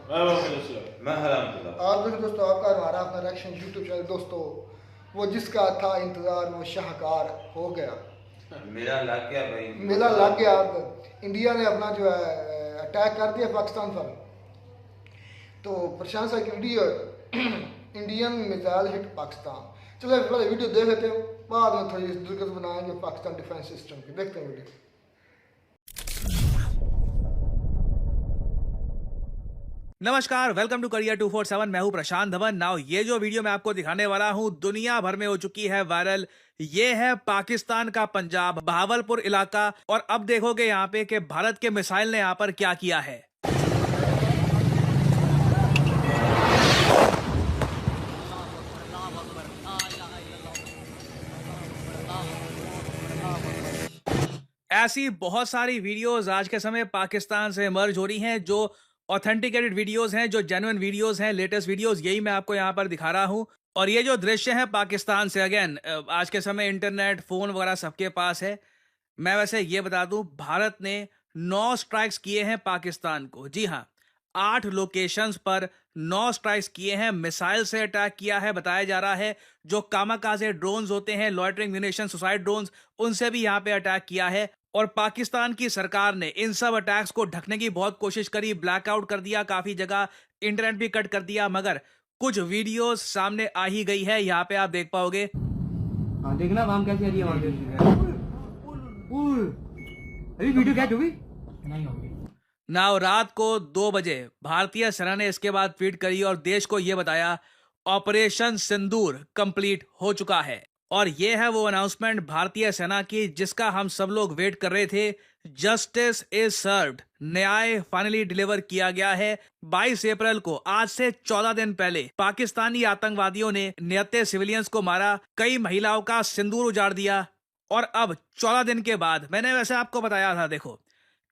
आप देखो दोस्तों, आपका हमारा अपना रिएक्शन यूट्यूब चैनल दोस्तों, वो जिसका था इंतज़ार वो शाहकार हो गया। मेला लग गया भाई, मेला लग गया। अब इंडिया ने अपना जो है अटैक कर दिया पाकिस्तान पर। तो प्रशांत की video Indian missile hit Pakistan. चलो पहले वीडियो देख लेते हो, बाद में थोड़ी दिलचस्प बनाएंगे पाकिस्तान डिफेंस सिस्टम की। देखते हैं वीडियो। नमस्कार, वेलकम टू करियर 247। मैं हूं प्रशांत धवन। नाउ ये जो वीडियो मैं आपको दिखाने वाला हूं दुनिया भर में हो चुकी है वायरल। ये है पाकिस्तान का पंजाब बहावलपुर इलाका, और अब देखोगे यहाँ पे कि भारत के मिसाइल ने यहाँ पर क्या किया है। ऐसी बहुत सारी वीडियोस आज के समय पाकिस्तान से इमर्ज हो रही हैं जो ऑथेंटिकेटेड वीडियोस हैं, जो जेन्युइन वीडियोस हैं, लेटेस्ट वीडियोस, यही मैं आपको यहाँ पर दिखा रहा हूँ। और ये जो दृश्य है पाकिस्तान से, अगेन आज के समय इंटरनेट, फोन वगैरह सबके पास है। मैं वैसे ये बता दूं, भारत ने 9 स्ट्राइक्स किए हैं पाकिस्तान को। जी हाँ, 8 लोकेशंस पर 9 स्ट्राइक्स किए हैं। मिसाइल से अटैक किया है, बताया जा रहा है। जो कामाकाजे ड्रोन्स होते हैं, लॉयटरिंग म्यूनिशन सुसाइड ड्रोन्स, उनसे भी यहाँ पे अटैक किया है। और पाकिस्तान की सरकार ने इन सब अटैक्स को ढकने की बहुत कोशिश करी, ब्लैकआउट कर दिया काफी जगह, इंटरनेट भी कट कर दिया, मगर कुछ वीडियोस सामने आ ही गई है। यहाँ पे आप देख पाओगे। हाँ, देखना वहां कैसे आ रही है वहां पे। अभी वीडियो क्या जो भी नहीं होगी नाउ रात को 2 बजे भारतीय सेना ने इसके बाद ट्वीट करी और देश को यह बताया, ऑपरेशन सिंदूर कंप्लीट हो चुका है। और यह है वो अनाउंसमेंट भारतीय सेना की जिसका हम सब लोग वेट कर रहे थे। जस्टिस इज सर्व्ड, न्याय फाइनली डिलीवर किया गया है। 22 अप्रैल को, आज से 14 दिन पहले, पाकिस्तानी आतंकवादियों ने निहत्थे सिविलियंस को मारा, कई महिलाओं का सिंदूर उजाड़ दिया। और अब 14 दिन के बाद, मैंने वैसे आपको बताया था, देखो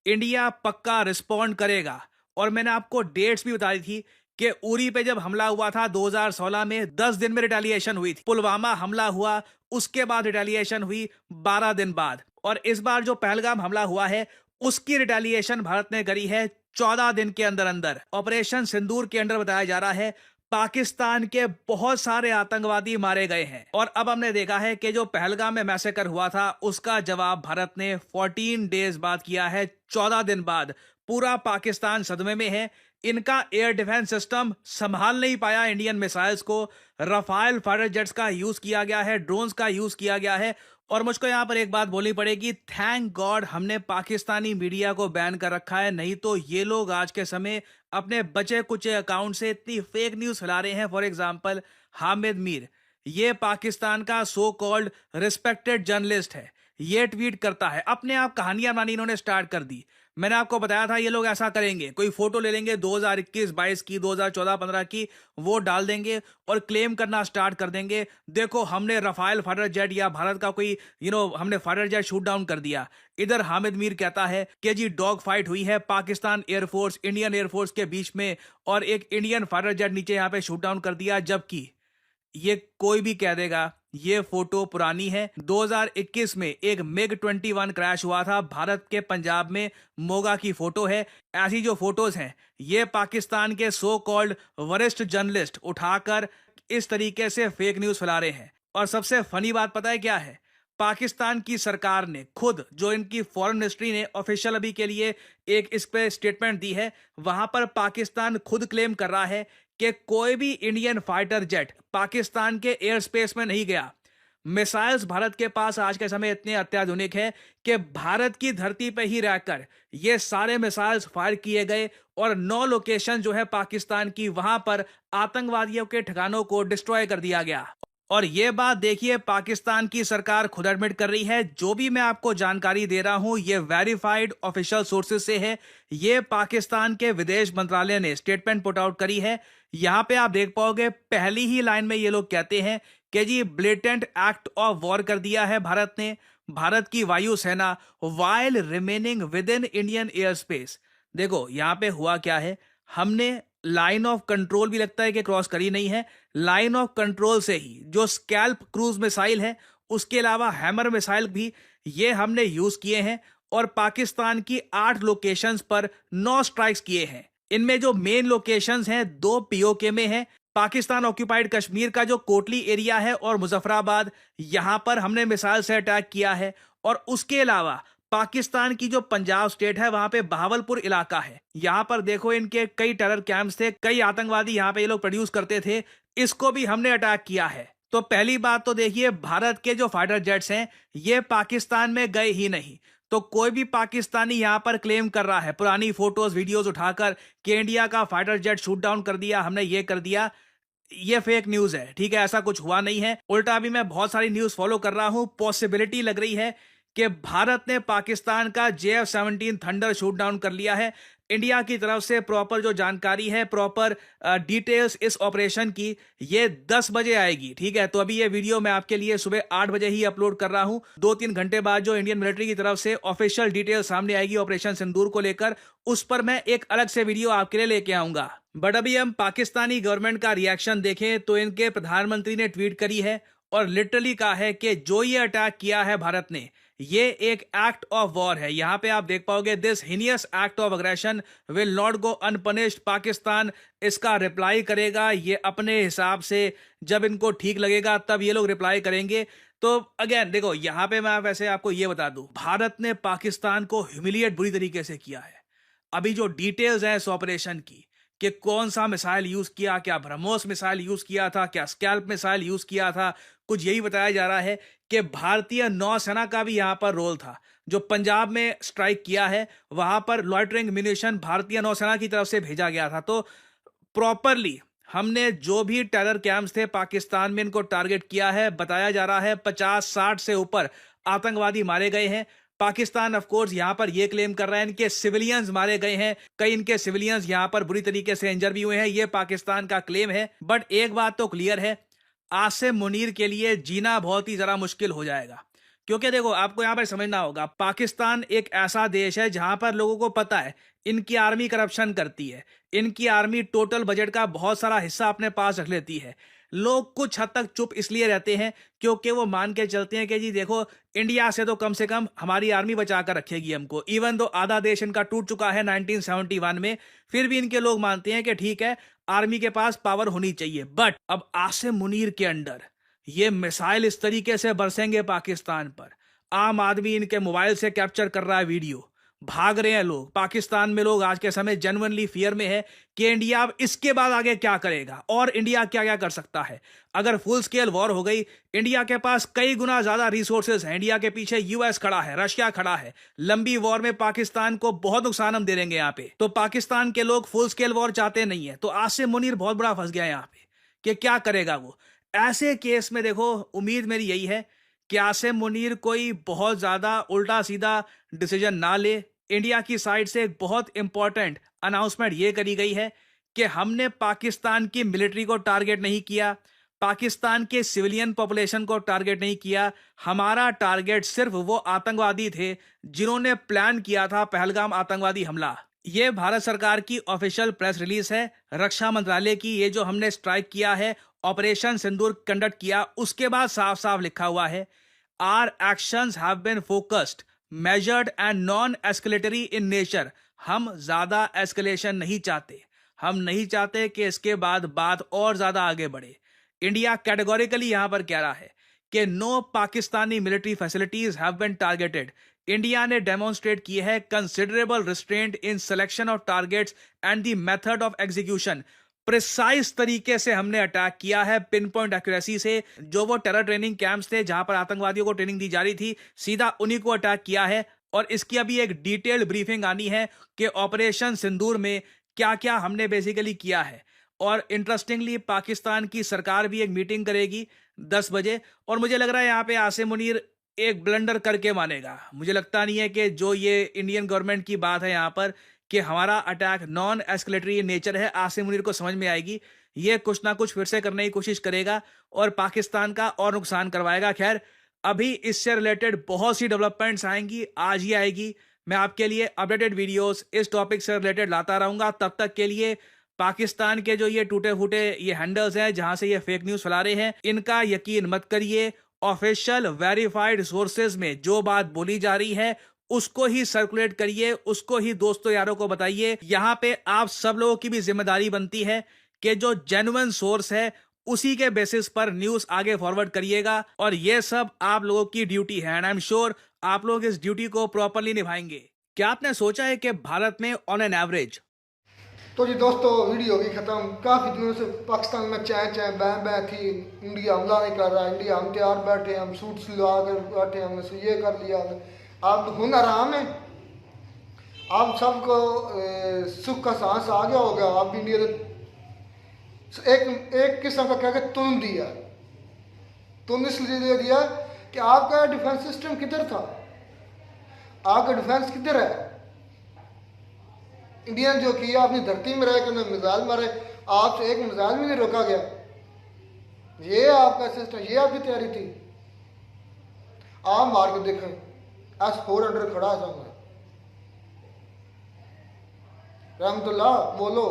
इंडिया पक्का रिस्पॉन्ड करेगा। और मैंने आपको डेट्स भी बताई थी कि उरी पे जब हमला हुआ था 2016 में, 10 दिन में रिटेलिएशन हुई थी। पुलवामा हमला हुआ, उसके बाद रिटेलिएशन हुई 12 दिन बाद। और इस बार जो पहलगाम हमला हुआ है, उसकी रिटेलिएशन भारत ने करी है 14 दिन के अंदर अंदर। ऑपरेशन सिंदूर के अंदर बताया जा रहा है पाकिस्तान के बहुत सारे आतंकवादी मारे गए हैं। और अब हमने देखा है कि जो पहलगाम में मैसेकर हुआ था, उसका जवाब भारत ने 14 डेज बाद किया है, 14 दिन बाद। पूरा पाकिस्तान सदमे में है। इनका एयर डिफेंस सिस्टम संभाल नहीं पाया इंडियन मिसाइल्स को। रफाल फाइटर जेट्स का यूज किया गया है, ड्रोन्स का यूज किया गया है। और मुझको यहां पर एक बात बोलनी पड़ेगी, थैंक गॉड हमने पाकिस्तानी मीडिया को बैन कर रखा है, नहीं तो ये लोग आज के समय अपने बचे कुचे अकाउंट से इतनी फेक न्यूज फैला रहे हैं। फॉर एग्जांपल, हामिद मीर, ये पाकिस्तान का सो कॉल्ड रिस्पेक्टेड जर्नलिस्ट है, ये ट्वीट करता है, अपने आप कहानियां बनानी इन्होंने स्टार्ट कर दी। मैंने आपको बताया था ये लोग ऐसा करेंगे, कोई फोटो ले लेंगे 2021-22 की, 2014-15 की, वो डाल देंगे और क्लेम करना स्टार्ट कर देंगे, देखो हमने रफाल फाइटर जेट या भारत का कोई हमने फाइटर जेट शूट डाउन कर दिया। इधर हामिद मीर कहता है कि जी डॉग फाइट हुई है पाकिस्तान एयरफोर्स, इंडियन एयरफोर्स के बीच में, और एक इंडियन फाइटर जेट नीचे यहाँ पे शूट डाउन कर दिया। जबकि ये कोई भी कह देगा ये फोटो पुरानी है। 2021 में एक मिग 21 क्रैश हुआ था भारत के पंजाब में, मोगा की फोटो है। ऐसी जो फोटोज हैं, ये पाकिस्तान के सो कॉल्ड वरिष्ठ जर्नलिस्ट उठाकर इस तरीके से फेक न्यूज फैला रहे हैं। और सबसे फनी बात पता है क्या है? पाकिस्तान की सरकार ने खुद, जो इनकी फॉरेन मिनिस्ट्री ने ऑफिशियल अभी के लिए एक इस पे स्टेटमेंट दी है, वहां पर पाकिस्तान खुद क्लेम कर रहा है कि कोई भी इंडियन फाइटर जेट पाकिस्तान के एयर स्पेस में नहीं गया। मिसाइल्स भारत के पास आज के समय इतने अत्याधुनिक है कि भारत की धरती पर ही रहकर ये सारे मिसाइल्स फायर किए गए। और 9 लोकेशन जो है पाकिस्तान की, वहां पर आतंकवादियों के ठिकानों को डिस्ट्रॉय कर दिया गया। और ये बात देखिए, पाकिस्तान की सरकार खुद एडमिट कर रही है। जो भी मैं आपको जानकारी दे रहा हूं, ये वेरीफाइड ऑफिशियल सोर्सेज से है। ये पाकिस्तान के विदेश मंत्रालय ने स्टेटमेंट पुट आउट करी है। यहां पे आप देख पाओगे, पहली ही लाइन में ये लोग कहते हैं कि जी ब्लेटेंट एक्ट ऑफ वॉर कर दिया है भारत ने। भारत की वायुसेना while remaining with in Indian air space. देखो यहां पे हुआ क्या है, हमने लाइन ऑफ कंट्रोल भी लगता है कि क्रॉस करी नहीं है। लाइन ऑफ कंट्रोल से ही जो स्कैल्प क्रूज मिसाइल है, उसके अलावा हैमर मिसाइल भी ये हमने यूज किए हैं। और पाकिस्तान की 8 लोकेशंस पर 9 स्ट्राइक्स किए हैं। इनमें जो मेन लोकेशंस हैं 2 पीओके में है। पाकिस्तान ऑक्यूपाइड कश्मीर का जो कोटली एरिया है और मुजफ्फराबाद, यहां पर हमने मिसाइल से अटैक किया है। और उसके अलावा पाकिस्तान की जो पंजाब स्टेट है वहां पे बहावलपुर इलाका है, यहां पर देखो इनके कई टेरर कैंप्स थे, कई आतंकवादी यहां पे ये लोग प्रोड्यूस करते थे, इसको भी हमने अटैक किया है। तो पहली बात तो देखिए, भारत के जो फाइटर जेट्स हैं ये पाकिस्तान में गए ही नहीं। तो कोई भी पाकिस्तानी यहां पर क्लेम कर रहा है पुरानी फोटोज वीडियोज उठाकर कि इंडिया का फाइटर जेट शूट डाउन कर दिया, हमने ये कर दिया, ये फेक न्यूज है। ठीक है, ऐसा कुछ हुआ नहीं है। उल्टा अभी मैं बहुत सारी न्यूज फॉलो कर रहा हूं, पॉसिबिलिटी लग रही है कि भारत ने पाकिस्तान का JF-17 थंडर शूट डाउन कर लिया है। इंडिया की तरफ से प्रॉपर जो जानकारी है, प्रॉपर डिटेल्स इस ऑपरेशन की, ये 10 बजे आएगी। ठीक है, तो अभी ये वीडियो मैं आपके लिए सुबह 8 बजे ही अपलोड कर रहा हूं। 2-3 घंटे बाद जो इंडियन मिलिट्री की तरफ से ऑफिशियल डिटेल सामने आएगी ऑपरेशन सिंदूर को लेकर, उस पर मैं एक अलग से वीडियो आपके लिए लेके आऊंगा। बट अभी हम पाकिस्तानी गवर्नमेंट का रिएक्शन देखें तो इनके प्रधानमंत्री ने ट्वीट करी है और लिटरली कहा है कि जो ये अटैक किया है भारत ने, ये एक एक्ट ऑफ वॉर है। यहां पे आप देख पाओगे, this heinous act of aggression will not go unpunished. Pakistan इसका रिप्लाई करेगा, ये अपने हिसाब से, जब इनको ठीक लगेगा तब ये लोग रिप्लाई करेंगे। तो अगेन देखो, यहां पे मैं वैसे आपको ये बता दूं, भारत ने पाकिस्तान को ह्यूमिलिएट बुरी तरीके से किया है। अभी जो डिटेल्स हैं इस ऑपरेशन की, कि कौन सा मिसाइल यूज किया, क्या ब्रह्मोस मिसाइल यूज किया था, क्या स्कैल्प मिसाइल यूज किया था, कुछ यही बताया जा रहा है कि भारतीय नौसेना का भी यहां पर रोल था। जो पंजाब में स्ट्राइक किया है वहां पर लॉइटरिंग म्यूनिशन भारतीय नौसेना की तरफ से भेजा गया था। तो प्रॉपरली हमने जो भी टेरर कैंप्स थे पाकिस्तान में, इनको टारगेट किया है। बताया जा रहा है 50-60 से ऊपर आतंकवादी मारे गए हैं। पाकिस्तान ऑफ कोर्स यहां पर यह क्लेम कर रहा है इनके सिविलियंस मारे गए हैं, कई इनके सिविलियंस यहां पर बुरी तरीके से इंजर भी हुए हैं, यह पाकिस्तान का क्लेम है। बट एक बात तो क्लियर है, आसिम मुनीर के लिए जीना बहुत ही जरा मुश्किल हो जाएगा। क्योंकि देखो, आपको यहां पर समझना होगा, पाकिस्तान एक ऐसा देश है जहां पर लोगों को पता है इनकी आर्मी करप्शन करती है, इनकी आर्मी टोटल बजट का बहुत सारा हिस्सा अपने पास रख लेती है। लोग कुछ हद तक चुप इसलिए रहते हैं क्योंकि वो मान के चलते हैं कि जी देखो, इंडिया से तो कम से कम हमारी आर्मी बचा कर रखेगी हमको। इवन दो आधा देश इनका टूट चुका है 1971 में, फिर भी इनके लोग मानते हैं कि ठीक है, आर्मी के पास पावर होनी चाहिए। बट अब आसिम मुनीर के अंडर ये मिसाइल इस तरीके से बरसेंगे पाकिस्तान पर, आम आदमी इनके मोबाइल से कैप्चर कर रहा है वीडियो, भाग रहे हैं लोग। पाकिस्तान में लोग आज के समय जेन्युइनली फियर में है कि इंडिया अब इसके बाद आगे क्या करेगा और इंडिया क्या क्या कर सकता है। अगर फुल स्केल वॉर हो गई, इंडिया के पास कई गुना ज्यादा रिसोर्सेज हैं, इंडिया के पीछे यूएस खड़ा है, रशिया खड़ा है। लंबी वॉर में पाकिस्तान को बहुत नुकसान हम दे देंगे यहाँ पे। तो पाकिस्तान के लोग फुल स्केल वॉर चाहते नहीं है। तो आसिम मुनीर बहुत बड़ा फंस गया है यहाँ पे कि क्या करेगा वो। ऐसे केस में देखो, उम्मीद मेरी यही है कि आसिम मुनीर कोई बहुत ज्यादा उल्टा सीधा डिसीजन ना ले। इंडिया की साइड से एक बहुत इंपॉर्टेंट अनाउंसमेंट ये करी गई है कि हमने पाकिस्तान की मिलिट्री को टारगेट नहीं किया, पाकिस्तान के सिविलियन पॉपुलेशन को टारगेट नहीं किया। हमारा टारगेट सिर्फ वो आतंकवादी थे जिन्होंने प्लान किया था पहलगाम आतंकवादी हमला। ये भारत सरकार की ऑफिशियल प्रेस रिलीज है, रक्षा मंत्रालय की। ये जो हमने स्ट्राइक किया है, ऑपरेशन सिंदूर कंडक्ट किया, उसके बाद साफ साफ लिखा हुआ है, our actions have been focused, measured and non escalatory in nature. हम ज्यादा एस्केलेशन नहीं चाहते, हम नहीं चाहते कि इसके बाद बात और ज्यादा आगे बढ़े। इंडिया कैटेगोरिकली यहां पर कह रहा है कि no Pakistani military facilities have been targeted. India ने डेमोन्स्ट्रेट की है considerable restraint in selection of targets and the method of execution. Precise तरीके से हमने अटैक किया है, पिन पॉइंट एक्यूरेसी से। जो वो टेरर ट्रेनिंग कैंप्स थे जहां पर आतंकवादियों को ट्रेनिंग दी जा रही थी, सीधा उन्हीं को अटैक किया है। और इसकी अभी एक डिटेल्ड ब्रीफिंग आनी है कि ऑपरेशन सिंदूर में क्या क्या हमने बेसिकली किया है। और इंटरेस्टिंगली पाकिस्तान की सरकार भी एक मीटिंग करेगी 10 बजे। और मुझे लग रहा है यहाँ पे आसिम मुनीर एक ब्लंडर करके मानेगा। मुझे लगता नहीं है कि जो ये इंडियन गवर्नमेंट की बात है यहाँ पर कि हमारा अटैक नॉन एस्केलेटरी नेचर है, आसिम मुनीर को समझ में आएगी। ये कुछ ना कुछ फिर से करने की कोशिश करेगा और पाकिस्तान का और नुकसान करवाएगा। खैर, अभी इससे रिलेटेड बहुत सी डेवलपमेंट्स आएंगी, आज ही आएगी। मैं आपके लिए अपडेटेड वीडियोस इस टॉपिक से रिलेटेड लाता रहूंगा। तब तक के लिए पाकिस्तान के जो ये टूटे फूटे ये हैंडल्स हैं जहां से ये फेक न्यूज फैला रहे हैं, इनका यकीन मत करिए। ऑफिशियल वेरीफाइड सोर्सेज में जो बात बोली जा रही है उसको ही सर्कुलेट करिए, उसको ही दोस्तों यारों को बताइए। यहाँ पे आप सब लोगों की भी जिम्मेदारी बनती है कि जो जेन्युइन सोर्स है उसी के बेसिस पर न्यूज आगे फॉरवर्ड करिएगा, और ये सब आप लोगों की ड्यूटी है, एंड आई एम श्योर आप लोग इस ड्यूटी को प्रॉपरली निभाएंगे। क्या आपने सोचा है कि भारत में ऑन एन एवरेज तो जी दोस्तों, वीडियो होगी ख़त्म। काफ़ी दिनों से पाकिस्तान में चाय चाय बैं बैं थी, इंडिया हमला नहीं कर रहा, इंडिया हम तैयार बैठे, हम सूट सिलवा कर बैठे, हमने ये कर लिया। अब हुन आराम है, आप सबको सुख का सांस आ गया होगा। आप भी इंडिया ने एक किस्म का क्या कहते तुन दिया, तुन इसलिए दे दिया कि आपका डिफेंस सिस्टम किधर था, आपका डिफेंस किधर है। इंडिया ने जो किया अपनी धरती में रह कर मिसाइल मारे, आपसे एक मिसाइल भी नहीं रोका गया। ये आपका सिस्टम, ये आपकी तैयारी थी। आप मार के देखें, S-400 खड़ा है सामने। रहमतुल्लाह बोलो।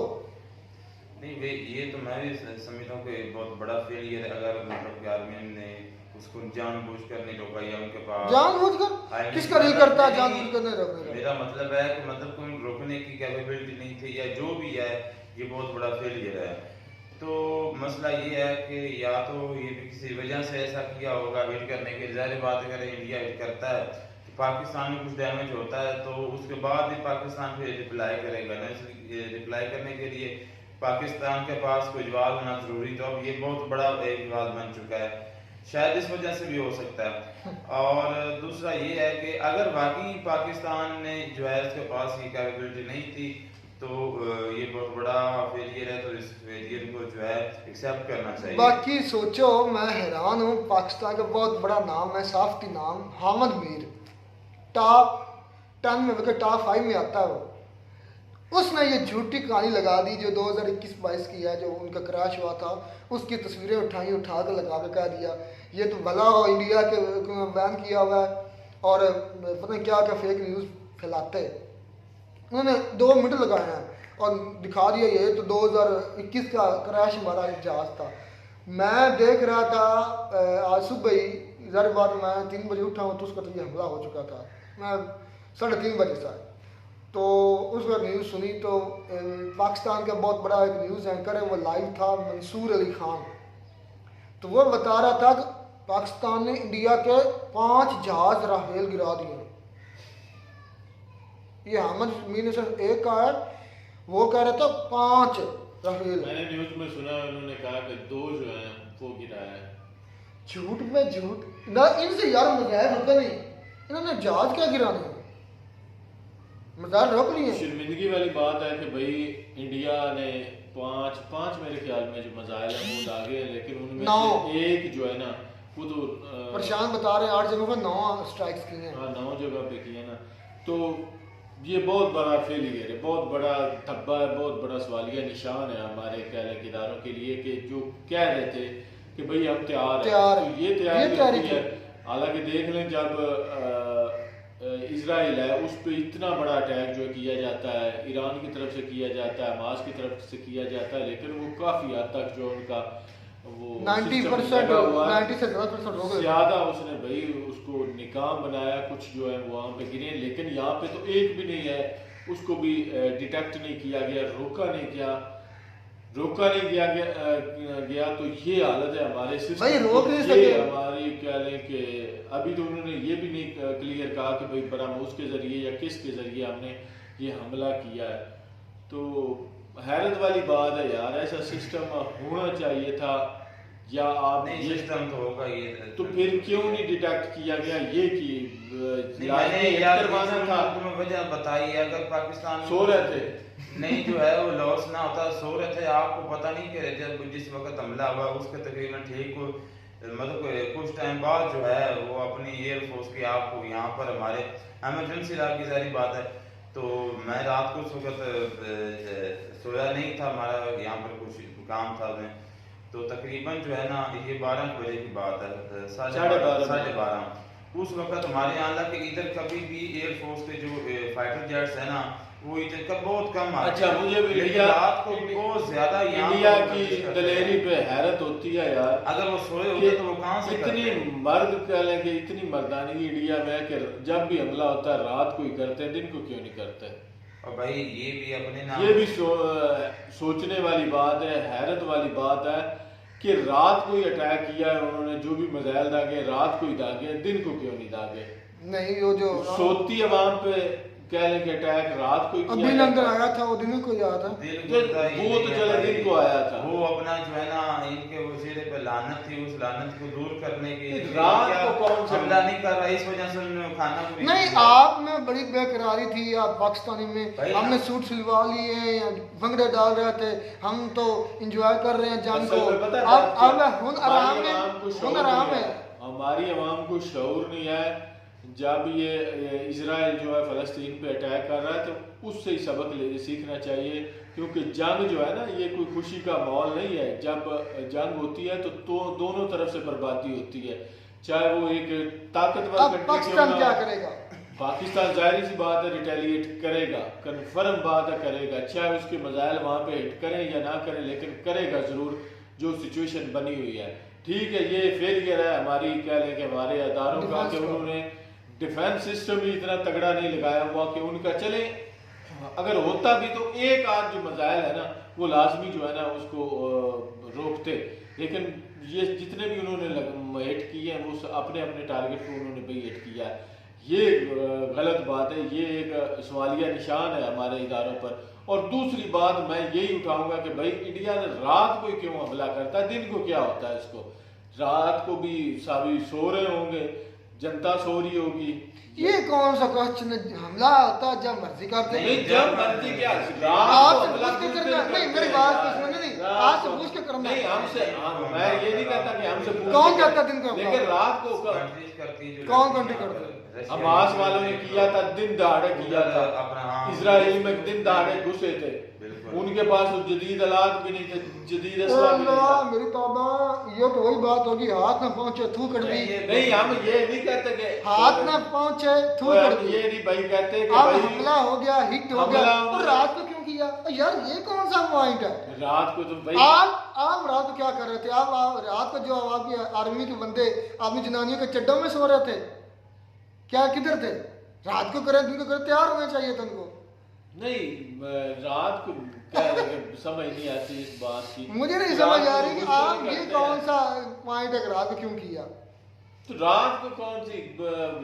नहीं वे ये तो मैं भी समझता हूँ कि बहुत बड़ा फेलियर है अगर मतलब कि आर्मी ने उसको जानबूझकर नहीं रोका या उनके पास जानबूझकर किसका दिल करता है जानबूझकर नहीं रोकने का। मेरा मतलब है कि मतलब कोई रोकने की कैपेबिलिटी नहीं थी या जो भी है, ये बहुत बड़ा फेलियर है। तो मसला ये है कि या तो ये भी किसी वजह से ऐसा किया होगा हिट करने के। ज़ाहिर बात अगर इंडिया हिट करता है तो पाकिस्तान में कुछ डैमेज होता है तो उसके बाद ही पाकिस्तान फिर रिप्लाई करेगा ना। रिप्लाई करने के लिए पाकिस्तान के पास कोई जवाब होना जरूरी। तो अब ये बहुत बड़ा एक विवाद बन चुका है, शायद इस वजह से भी हो सकता है। और दूसरा ये है कि अगर वाकई पाकिस्तान ने जो है उसके पास ये कैपेबिलिटी नहीं थी तो ये बहुत बड़ा फेलियर है। तो इस फेलियर को जो है एक्सेप्ट करना चाहिए। बाकी सोचो, मैं हैरान हूँ, पाकिस्तान का बहुत बड़ा नाम है, साफ्टी नाम, हामिद मीर, टॉप 10 में बल्कि टॉप 5 में आता है वो। उसने ये झूठी कहानी लगा दी जो 2021-22 की है, जो उनका क्रैश हुआ था, उसकी तस्वीरें उठा कर लगा के कह दिया ये तो भला हो इंडिया के बैन किया हुआ है और पता नहीं क्या क्या फेक न्यूज़ फैलाते। उन्होंने 2 मिनट लगाए हैं और दिखा दिया ये तो 2021 का क्रैश हमारा जहाज़ था। मैं देख रहा था आज सुबह ही, ज़ाहिर बात मैं 3 बजे उठा हूँ तो उसका तो ये हमला हो चुका था, मैं 3:30 बजे से। तो उस वक्त न्यूज़ सुनी तो पाकिस्तान का बहुत बड़ा एक न्यूज़ एंकर है, वो लाइव था, मंसूर अली खान। तो वो बता रहा था कि पाकिस्तान ने इंडिया के 5 जहाज़ राफेल गिरा दिए। ये हामिद मीर ने सिर्फ एक कहा है, वो कह रहा था 5 राफेल। मैंने न्यूज़ में सुना उन्होंने कहा कि 2 जो है वो गिराया है। झूठ पे झूठ ना, इनसे यार मजाक होता नहीं, इन्होंने जहाज क्या गिराने हैं, मजाक रोक लिए। शर्मिंदगी वाली बात है कि भाई इंडिया ने 5 मेरे ख्याल में जो मजाइल हैं वो दागे हैं, लेकिन उनमें से एक जो है ना वो तो परेशान बता रहे हैं 8 जगहों पर 9 स्ट्राइक्स की हैं। 9 जगह पे किए ना। तो ये बहुत बड़ा फेलियर है, बहुत बड़ा धब्बा है, बहुत बड़ा सवालिया निशान है हमारे कहने इदारों के लिए कि जो कह रहे थे कि भाई हम तैयार हैं, तो ये तैयारी है। हालांकि देख लें जब इजराइल है उस पर इतना बड़ा अटैक जो किया जाता है, ईरान की तरफ से किया जाता है, हमास की तरफ से किया जाता है, लेकिन वो काफ़ी हद तक जो उनका वो 90% से ज़्यादा उसने भाई उसको निकाम बनाया, कुछ जो है वहाँ पे गिरे। लेकिन यहाँ पे तो एक भी नहीं है, उसको भी डिटेक्ट नहीं किया गया, रोका नहीं गया। तो ये हालत है हमारे सिस्टम भाई, रोक नहीं सके। हमारी कह लें कि अभी तो उन्होंने ये भी नहीं क्लियर कहा कि भाई बरामूस के जरिए या किसके जरिए हमने ये हमला किया है। तो हैरत वाली बात है यार, ऐसा सिस्टम होना चाहिए था या आप नहीं सिस्टम तो होगा ये, तो फिर क्यों नहीं डिटेक्ट किया गया ये कि करवाना था। तुम्हें वजह बताई है, अगर पाकिस्तान सो रहे थे नहीं जो है वो लॉस ना होता, सो रहे थे, आपको पता नहीं कि जब जिस वक्त हमला हुआ उसके तकरीबन ठीक मतलब कुछ टाइम बाद जो है वो अपनी एयरफोर्स की आपको यहाँ पर हमारे एमरजेंसी ला की सारी बात है। तो मैं रात को उस वक्त सोया नहीं था, हमारा यहाँ पर कुछ काम था मैं, तो तकरीबन जो है ना ये 12 बजे की बात है, 12:30 उस वक्त हमारे यहाँ के इधर कभी भी एयरफोर्स के जो फाइटर जेट्स है ना वो इतना बहुत कम आते अच्छा, हैं। मुझे भी लेकिन इंडिया रात को बहुत ज्यादा यहाँ इंडिया पर की कोशिश करते दलेरी हैं। पे हैरत होती है यार। अगर वो सोए कि होते तो वो कहाँ से इतनी करते? मर्द कह लें कि इतनी मर्दानगी इंडिया में है कि जब भी हमला होता है रात को ही करते हैं, दिन को क्यों नहीं करते? और भाई ये भी अपने नाम ये भी सोचने वाली बात है, हैरत वाली बात है कि रात को ही अटैक किया है उन्होंने, जो भी मिसाइल दागे रात को ही दागे, दिन को क्यों नहीं दागे? नहीं वो जो सोती अवाम पे कह लें कि अटैक रात को ही अभी किया लंदन जाता है। आया था वो दिन को याद था। दिल वो करता ही तो नहीं है चले भाई। दिन को आया था। वो अपना जो है ना इनके वजीरे पे लानत थी, उस लानत को दूर करने के लिए रात क्या को कौन सा हमला नहीं कर रहा, इस वजह से उन्होंने खाना को भी नहीं, किया। आप में बड़ी बेकरारी थी आप पाकिस्तानी में, भाई हमने ना। सूट सिलवा लिए, भंगड़े डाल रहे थे, हम तो एंजॉय कर रहे हैं जंग को। असल में पता है अब क्या? अब हुन आराम हमारी है, अवाम को हुन शऊर आराम नहीं है। है। हमारी अवाम को शऊर नहीं है। जब ये इजराइल जो है फलस्तीन पे अटैक कर रहा है तो उससे ही सबक सीखना चाहिए, क्योंकि जंग जो है ना ये कोई खुशी का माहौल नहीं है। जब जंग होती है तो दोनों तरफ से बर्बादी होती है, चाहे वो एक ताकतवर अब कंट्री पाकिस्तान क्यों ना क्या हो। करेगा? पाकिस्तान जाहिर सी बात है रिटेलिएट करेगा, कन्फर्म बात है करेगा, चाहे उसके मिसाइल वहां पे हिट करें या ना करें, लेकिन करेगा जरूर जो सिचुएशन बनी हुई है। ठीक है, ये फेलियर है हमारी कह लें कि हमारे अदारों का कि उन्होंने डिफेंस सिस्टम भी इतना तगड़ा नहीं लगाया हुआ कि उनका चले। अगर होता भी तो एक आध जो मिसाइल है ना वो लाजमी जो है ना उसको रोकते, लेकिन ये जितने भी उन्होंने हिट किए हैं वो अपने अपने टारगेट को उन्होंने भी हिट किया है। ये गलत बात है, ये एक सवालिया निशान है हमारे इदारों पर। और दूसरी बात मैं यही उठाऊंगा कि भाई इंडिया ने रात को क्यों हमला करता है, दिन को क्या होता है इसको? रात को भी सभी सो रहे होंगे, जनता सो रही होगी। ये कौन सा क्वेश्चन है? हमला होता है जब मर्जी करते हैं। नहीं, जब मर्जी क्या आपसे पूछ के करना नहीं, मेरी बात तो सुनो नहीं, आपसे पूछ के करना नहीं हमसे मैं ये नहीं कहता कि हमसे पूछ कौन के कहता करें, दिन को लेकिन हमला? रात को कंट्रीज करती है जो कौन लड़कियां कंट्री करती है? रशिया हमास वालों ने किया था, दिन दहाड़े किया था। अपना हाँ, इसराइल में दिन दहाड़े घुसे थे, बिल्कुल। उनके पास वो जदीद आलात भी नहीं थे, जदीद असला भी नहीं अल्लाह था। मेरी तौबा, ये तो वही बात होगी, हाथ ना पहुंचे थू कर दी। नहीं हम ये नहीं कहते कि हाथ ना पहुंचे थू कर हम दी। ये नहीं भाई कहते कि अब भाई हमला हो गया, हिट हो हमला गया, हो और गया। रात को क्यों किया? यार ये कौन सा पॉइंट है? रात को तो भाई आप रात को क्या कर रहे थे? आप रात को जो आपकी आर्मी के बंदे अपनी जनानियों के चड्डों में सो रहे थे, क्या किधर थे? रात को करें दिन को करें, तैयार होना चाहिए था उनको। नहीं रात को क्या है कि समझ नहीं आती इस बात की। मुझे नहीं रात समझ को आ रही कि गुस्सा आप नहीं ये करते कौन हैं। सा पॉइंट है कि रात को क्यों किया? तो रात को कौन सी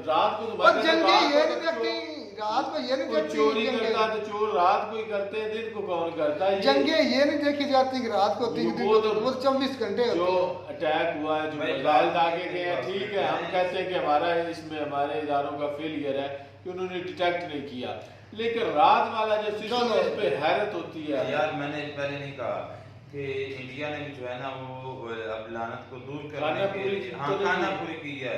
रात को तो और जंगे रात ये को नहीं तो देखती, रात को ये नहीं कोई देखती चोरी जंगे। करता तो चोर रात को ही करते हैं, दिन को कौन करता है? जंगे ये नहीं देखी जाती कि रात को होती वो तो 24 घंटे जो होती है। अटैक हुआ है, जो भाई, मिसाइल दागे गए हैं, बात ठीक है, हम कहते हैं कि हमारा इसमें हमारे इदारों का फेलियर है कि उन्होंने डिटेक्ट नहीं किया, लेकिन रात वाला जो सिस्टम है इस पे हैरत होती है यार मैंने पहले नहीं कहा कि इंडिया ने भी जो है ना वो अब लानत को दूर करने खाना के पूरी लिए हाँ तो नहीं खाना की। पूरी की है,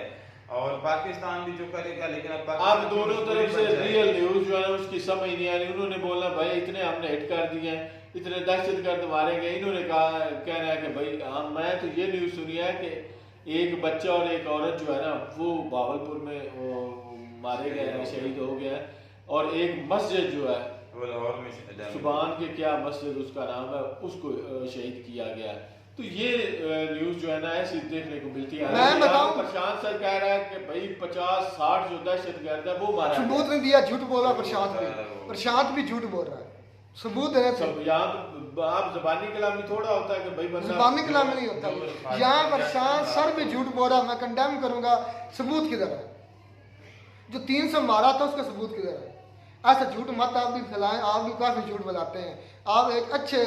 और पाकिस्तान भी जो करेगा, लेकिन अब अब पाकिस्तान की दोनों मजबूरी तरफ से बन जाएगी। रियल न्यूज जो है ना उसकी समझ नहीं आ रही। उन्होंने बोला भाई इतने हमने हिट कर दिए हैं, इतने दहशतगर्द मारे गए। इन्होंने कहा कहना है कि भाई हाँ, मैं तो ये न्यूज सुनी है कि एक बच्चा और एक औरत जो है ना वो भावलपुर में मारे गए हैं, शहीद हो गए हैं, और एक मस्जिद जो है वो लाहौर में शहीद सुबान के क्या मस्जिद उसका नाम है, उसको शहीद किया गया है। तो ये न्यूज जो है ना ऐसी देखने को मिलती है। मैं यहाँ बताऊं- प्रशांत सर कह रहा है कि भाई 50-60 जो दहशतगर्द है वो मारा गया। सबूत नहीं दिया, झूठ बोला प्रशांत भी झूठ बोल रहा है। सबूत देने थे। सब यहाँ आप जबानी कलाम में थोड़ा होता है कि भाई बंदा जुबानी कलाम में नहीं होता। यहाँ प्रशांत सर भी झूठ बोल रहा, मैं कंडेम करूंगा। सबूत किधर है? जो 300 मारा था उसका सबूत किधर है? ऐसा झूठ मत आप भी फैलाएं, आप भी काफी झूठ फैलाते हैं। आप एक अच्छे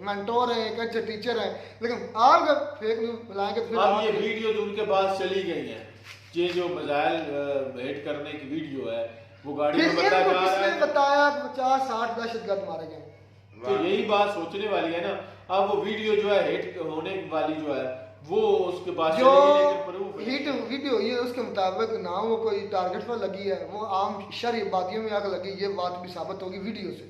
मेंटोर हैं, एक अच्छे टीचर हैं, लेकिन आप अगर फेक न्यूज फैलाएंगे तो फिर अब ये आप- वीडियो जो उनके पास चली गई है, ये जो मिसाइल भेंट करने की वीडियो है, वो गाड़ी फिर में बंदा इनको जा रहा किसने है। बताया कि 50-60 दहशतगर्द मारे गए? तो यही बात सोचने वाली है ना। अब वो वीडियो जो है हिट होने वाली जो है वो उसके पास जो चलेगी, लेकिन प्रूफ हिट वीडियो ये उसके मुताबिक ना वो कोई टारगेट पर लगी है, वो आम शहरी आबादियों में आकर लगी। ये बात भी साबित होगी वीडियो से।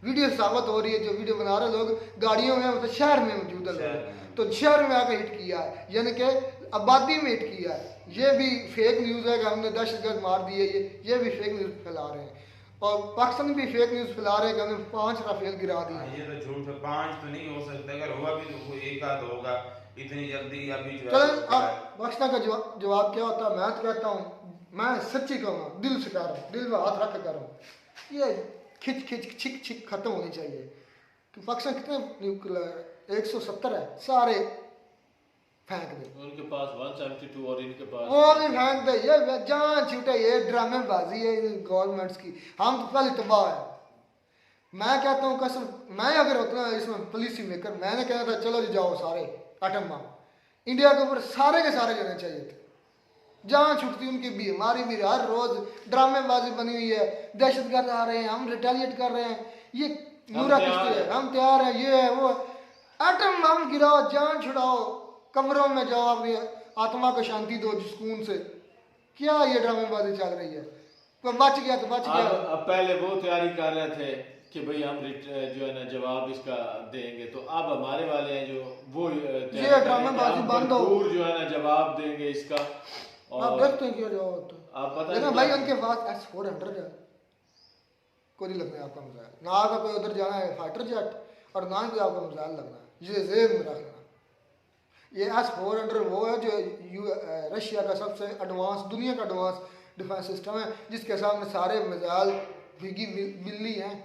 वीडियो साबित हो रही है, जो वीडियो बना रहे लोग गाड़ियों में मतलब शहर में मौजूद है शहर लोग, में। तो शहर में आकर हिट किया है। यानी कि आबादी में हिट किया है, ये भी फेक न्यूज़ है कि हमने दहशतगर्द मार दिए, ये भी फेक न्यूज़ फैला रहे हैं। और पाकिस्तान भी फेक न्यूज़ फैला रहे हैं कि हमने 5 राफेल गिरा दिए। ये तो झूठ है, 5 तो नहीं हो सकता, अगर हुआ भी तो कोई एक आध होगा, इतनी जल्दी अभी जो चलें, है अब पाकिस्तान का जवाब क्या होता है? मैं तो कहता हूँ, मैं सच्ची कहूँगा, दिल से कह रहा हूँ, दिल में हाथ रख कर कह रहा हूँ, ये खिच खिच छिक छिक खत्म होनी चाहिए। कि पाकिस्तान कितने न्यूक्लियर 170 है, सारे फेंक दे, उनके पास 172 और इनके पास वो भी फेंक दे। ये जान छूटे, ये ड्रामेबाजी है गवर्नमेंट्स की। हम तो पहले तबाह है। मैं कहता हूँ कसम, मैं अगर होता इसमें पॉलिसी मेकर, मैंने कहना था चलो जी जाओ सारे एटम बम इंडिया के ऊपर सारे के सारे लेने चाहिए थे। जहाँ छुटती उनकी बीमारी भी, हर रोज ड्रामेबाजी बनी हुई है, दहशतगर्द आ रहे हैं, हम रिटेलिएट कर रहे हैं, ये नूरा किस्ती है, हम तैयार हैं, ये है वो। एटम बम गिराओ, जान छुड़ाओ, कमरों में जाओ, अपनी आत्मा को शांति दो सुकून से। क्या ये ड्रामेबाजी चल रही है? तो बच गया तो बच गया। अब पहले वो तैयारी कर रहे थे कि भाई हम जो है ना जवाब इसका देंगे, तो अब हमारे वाले हैं जो वो ये ड्रामेबाजी बंद हो, भरपूर जो है ना जवाब देंगे इसका। आप देखते हैं क्या जवाब होता है। आप पता लेकिन भाई उनके पास S-400 है, कोई नहीं लगना है आपका मिसाइल, ना आपका कोई उधर जाना है फाइटर जेट, और ना ही कोई आपका मिसाइल लगना है। ये जेब में रखना, ये S-400 वो है जो रशिया का सबसे एडवांस, दुनिया का एडवांस डिफेंस सिस्टम है, जिसके सामने सारे मिसाइल भीगी बिल्ली हैं।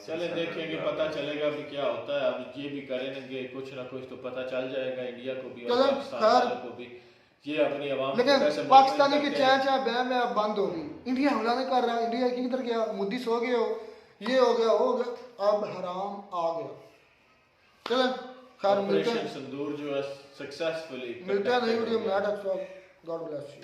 चले देखेंगे, पता चलेगा अभी क्या होता है। अब ये भी करेंगे कुछ ना कुछ तो पता चल जाएगा इंडिया को भी और पाकिस्तान वालों को भी। ये अपनी आवाम को कैसे लेकिन पाकिस्तानी की चाय चाय बैम में अब बंद होगी। इंडिया हमला नहीं कर रहा, इंडिया किधर गया? मोदी सो गए हो, ये हो गया, वो हो गया, अब हराम आ गया। चलें खैर, मिलते ऑपरेशन हैं, सिंदूर जो है सक्सेसफुली मिलते हैं नई वीडियो में। God bless you.